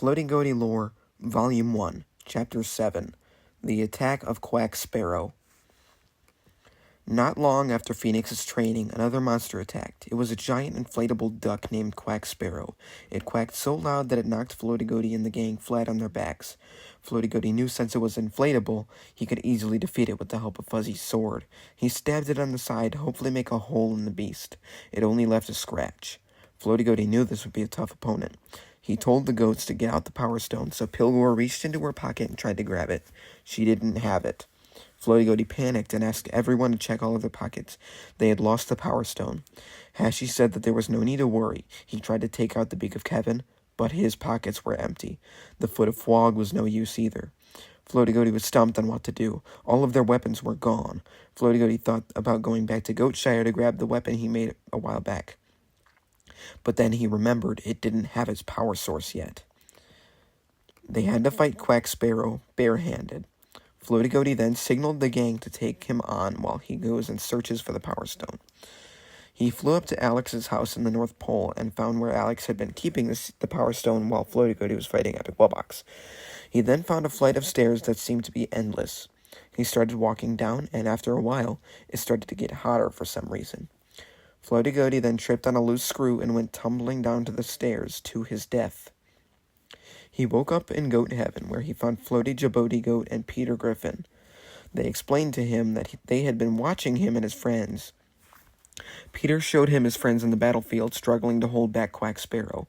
Floaty Goaty Lore, Volume 1, Chapter 7, The Attack of Quack Sparrow. Not long after Phoenix's training, another monster attacked. It was a giant inflatable duck named Quack Sparrow. It quacked so loud that it knocked Floaty Goaty and the gang flat on their backs. Floaty Goaty knew since it was inflatable, he could easily defeat it with the help of Fuzzy's sword. He stabbed it on the side, hopefully make a hole in the beast. It only left a scratch. Floaty Goaty knew this would be a tough opponent. He told the goats to get out the Power Stone, so Pilgor reached into her pocket and tried to grab it. She didn't have it. Floaty Goaty panicked and asked everyone to check all of their pockets. They had lost the Power Stone. Hashi said that there was no need to worry. He tried to take out the beak of Kevin, but his pockets were empty. The foot of Fwog was no use either. Floaty Goaty was stumped on what to do. All of their weapons were gone. Floaty Goaty thought about going back to Goatshire to grab the weapon he made a while back. But then he remembered it didn't have its power source yet. They had to fight Quack Sparrow barehanded. Floaty Goaty then signaled the gang to take him on while he goes and searches for the Power Stone. He flew up to Alex's house in the North Pole and found where Alex had been keeping the Power Stone while Floaty Goaty was fighting Epic Wubbox. He then found a flight of stairs that seemed to be endless. He started walking down, and after a while, it started to get hotter for some reason. Floaty Goaty then tripped on a loose screw and went tumbling down to the stairs to his death. He woke up in Goat Heaven, where he found Floaty Goaty Goat and Peter Griffin. They explained to him that they had been watching him and his friends. Peter showed him his friends in the battlefield, struggling to hold back Quack Sparrow.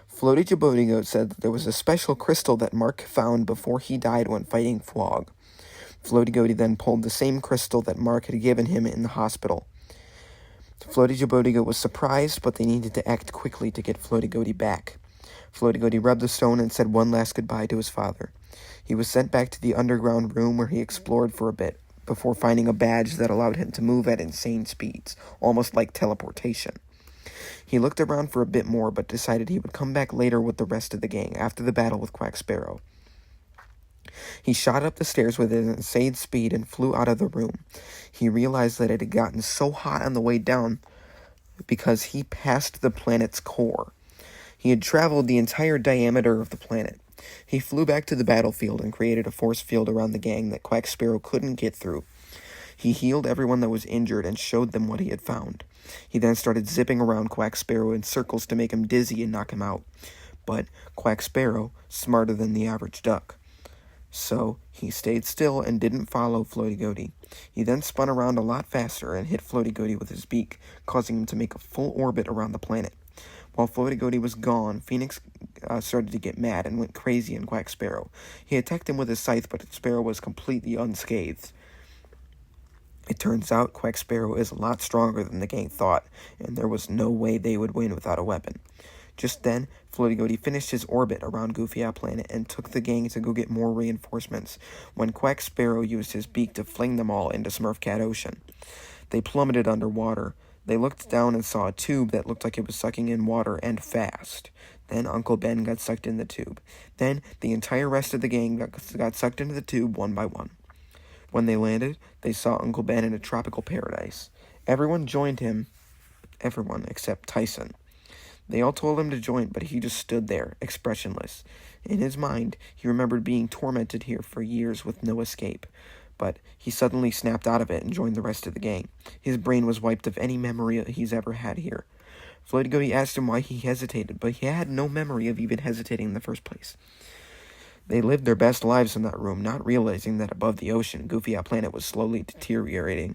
Floaty Goaty Goat said that there was a special crystal that Mark found before he died when fighting Fwog. Floaty Goaty then pulled the same crystal that Mark had given him in the hospital. Floaty Goaty Goat was surprised, but they needed to act quickly to get Floaty Goaty back. Floaty Goaty rubbed the stone and said one last goodbye to his father. He was sent back to the underground room where he explored for a bit, before finding a badge that allowed him to move at insane speeds, almost like teleportation. He looked around for a bit more, but decided he would come back later with the rest of the gang, after the battle with Quack Sparrow. He shot up the stairs with an insane speed and flew out of the room. He realized that it had gotten so hot on the way down because he passed the planet's core. He had traveled the entire diameter of the planet. He flew back to the battlefield and created a force field around the gang that Quack Sparrow couldn't get through. He healed everyone that was injured and showed them what he had found. He then started zipping around Quack Sparrow in circles to make him dizzy and knock him out. But Quack Sparrow, smarter than the average duck. So he stayed still and didn't follow Floaty Goaty. He then spun around a lot faster and hit Floaty Goaty with his beak, causing him to make a full orbit around the planet. While Floaty Goaty was gone, Phoenix started to get mad and went crazy on Quack Sparrow. He attacked him with his scythe, but Sparrow was completely unscathed. It turns out Quack Sparrow is a lot stronger than the gang thought, and there was no way they would win without a weapon. Just then, Floaty Goaty finished his orbit around Goofy Owl Planet and took the gang to go get more reinforcements, when Quack Sparrow used his beak to fling them all into Smurf Cat Ocean. They plummeted underwater. They looked down and saw a tube that looked like it was sucking in water, and fast. Then Uncle Ben got sucked in the tube. Then the entire rest of the gang got sucked into the tube one by one. When they landed, they saw Uncle Ben in a tropical paradise. Everyone joined him, everyone except Tyson. They all told him to join, but he just stood there, expressionless. In his mind, he remembered being tormented here for years with no escape. But he suddenly snapped out of it and joined the rest of the gang. His brain was wiped of any memory he's ever had here. Floaty Goaty asked him why he hesitated, but he had no memory of even hesitating in the first place. They lived their best lives in that room, not realizing that above the ocean, Goofy Owl Planet was slowly deteriorating,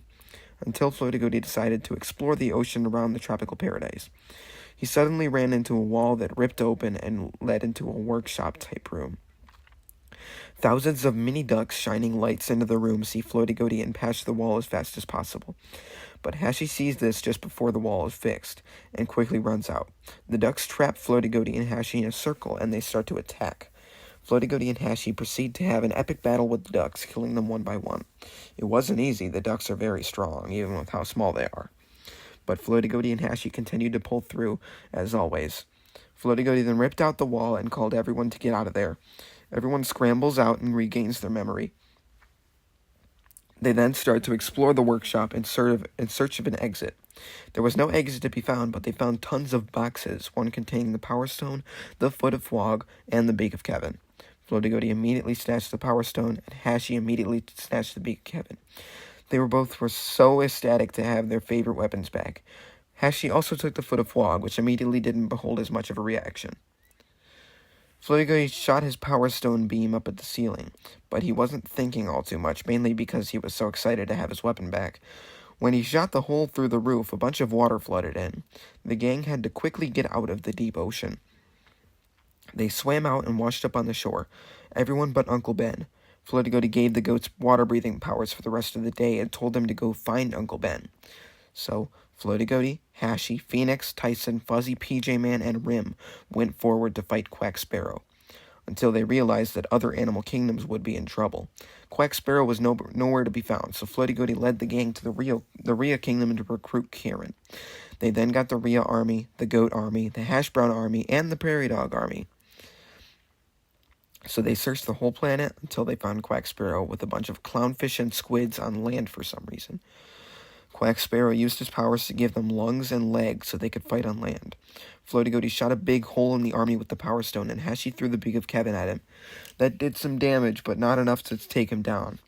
until Floaty Goaty decided to explore the ocean around the tropical paradise. He suddenly ran into a wall that ripped open and led into a workshop-type room. Thousands of mini ducks shining lights into the room see Floaty Goaty and patch the wall as fast as possible. But Hashi sees this just before the wall is fixed, and quickly runs out. The ducks trap Floaty Goaty and Hashi in a circle, and they start to attack. Floaty Goaty and Hashi proceed to have an epic battle with the ducks, killing them one by one. It wasn't easy. The ducks are very strong, even with how small they are. But Floaty Goaty and Hashi continued to pull through, as always. Floaty Goaty then ripped out the wall and called everyone to get out of there. Everyone scrambles out and regains their memory. They then started to explore the workshop in search of an exit. There was no exit to be found, but they found tons of boxes, one containing the Power Stone, the Foot of Flog, and the Beak of Kevin. Floaty Goaty immediately snatched the Power Stone, and Hashi immediately snatched the Beak of Kevin. They were so ecstatic to have their favorite weapons back. Hashi also took the Foot of Flog, which immediately didn't behold as much of a reaction. Floaty Goaty shot his Power Stone beam up at the ceiling, but he wasn't thinking all too much, mainly because he was so excited to have his weapon back. When he shot the hole through the roof, a bunch of water flooded in. The gang had to quickly get out of the deep ocean. They swam out and washed up on the shore, everyone but Uncle Ben. Floaty Goaty gave the goats water-breathing powers for the rest of the day and told them to go find Uncle Ben. So, Floaty Goaty, Hashi, Phoenix, Tyson, Fuzzy, PJ Man, and Rim went forward to fight Quack Sparrow, until they realized that other animal kingdoms would be in trouble. Quack Sparrow was nowhere to be found, so Floaty Goaty led the gang to the Rhea Kingdom to recruit Karen. They then got the Rhea Army, the Goat Army, the Hash Brown Army, and the Prairie Dog Army. So they searched the whole planet until they found Quack Sparrow with a bunch of clownfish and squids on land for some reason. Quack Sparrow used his powers to give them lungs and legs so they could fight on land. Floaty Goaty shot a big hole in the army with the Power Stone, and Hashi threw the Beak of Kevin at him. That did some damage, but not enough to take him down.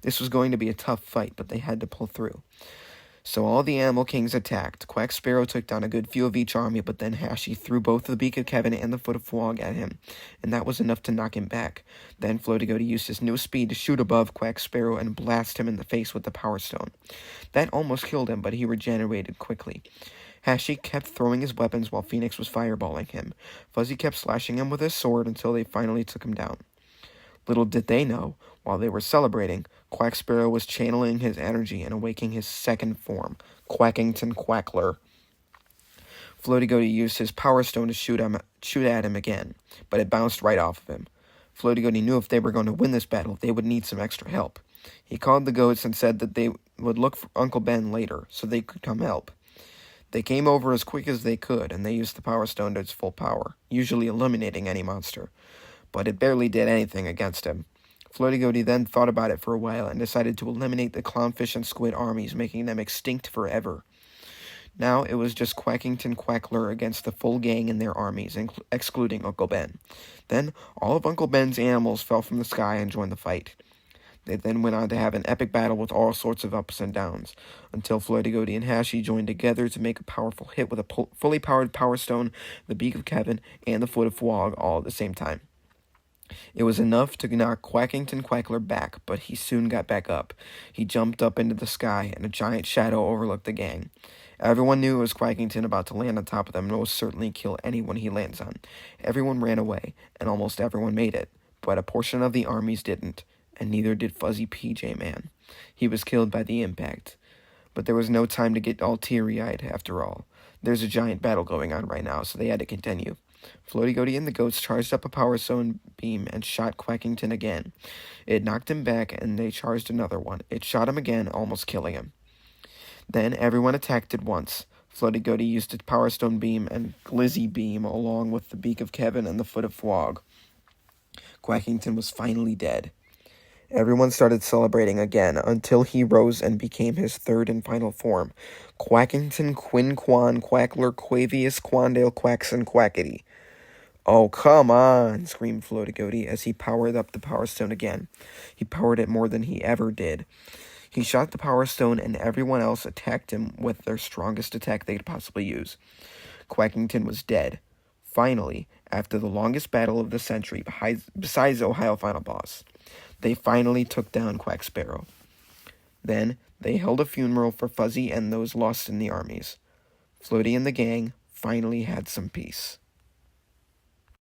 This was going to be a tough fight, but they had to pull through. So all the animal kings attacked. Quack Sparrow took down a good few of each army, but then Hashi threw both the Beak of Kevin and the Foot of Flog at him, and that was enough to knock him back. Then Floaty Goaty used his new speed to shoot above Quack Sparrow and blast him in the face with the Power Stone. That almost killed him, but he regenerated quickly. Hashi kept throwing his weapons while Phoenix was fireballing him. Fuzzy kept slashing him with his sword until they finally took him down. Little did they know, while they were celebrating, Quack Sparrow was channeling his energy and awakening his second form, Quackington Quackler. Floaty Goaty used his Power Stone to shoot at him again, but it bounced right off of him. Floaty Goaty knew if they were going to win this battle, they would need some extra help. He called the goats and said that they would look for Uncle Ben later, so they could come help. They came over as quick as they could, and they used the Power Stone to its full power, usually eliminating any monster. But it barely did anything against him. Floaty Goaty then thought about it for a while and decided to eliminate the clownfish and squid armies, making them extinct forever. Now it was just Quackington Quackler against the full gang and their armies, excluding Uncle Ben. Then all of Uncle Ben's animals fell from the sky and joined the fight. They then went on to have an epic battle with all sorts of ups and downs, until Floaty Goaty and Hashi joined together to make a powerful hit with a fully powered Power Stone, the Beak of Kevin, and the Foot of Flog all at the same time. It was enough to knock Quackington Quackler back, but he soon got back up. He jumped up into the sky, and a giant shadow overlooked the gang. Everyone knew it was Quackington about to land on top of them and most certainly kill anyone he lands on. Everyone ran away, and almost everyone made it, but a portion of the armies didn't, and neither did Fuzzy PJ Man. He was killed by the impact. But there was no time to get all teary-eyed, after all. There's a giant battle going on right now, so they had to continue. Floaty Goaty and the goats charged up a Power Stone beam and shot Quackington again. It knocked him back, and they charged another one. It shot him again, almost killing him. Then everyone attacked at once. Floaty Goaty used its Power Stone beam and Glizzy beam along with the Beak of Kevin and the Foot of Flog. Quackington was finally dead. Everyone started celebrating again until he rose and became his third and final form, Quackington Quinquan Quackler Quavius Quandale Quackson Quackity. Oh, come on, screamed Floaty Goaty as he powered up the Power Stone again. He powered it more than he ever did. He shot the Power Stone, and everyone else attacked him with their strongest attack they could possibly use. Quackington was dead. Finally, after the longest battle of the century besides Ohio Final Boss, they finally took down Quack Sparrow. Then they held a funeral for Fuzzy and those lost in the armies. Floaty and the gang finally had some peace.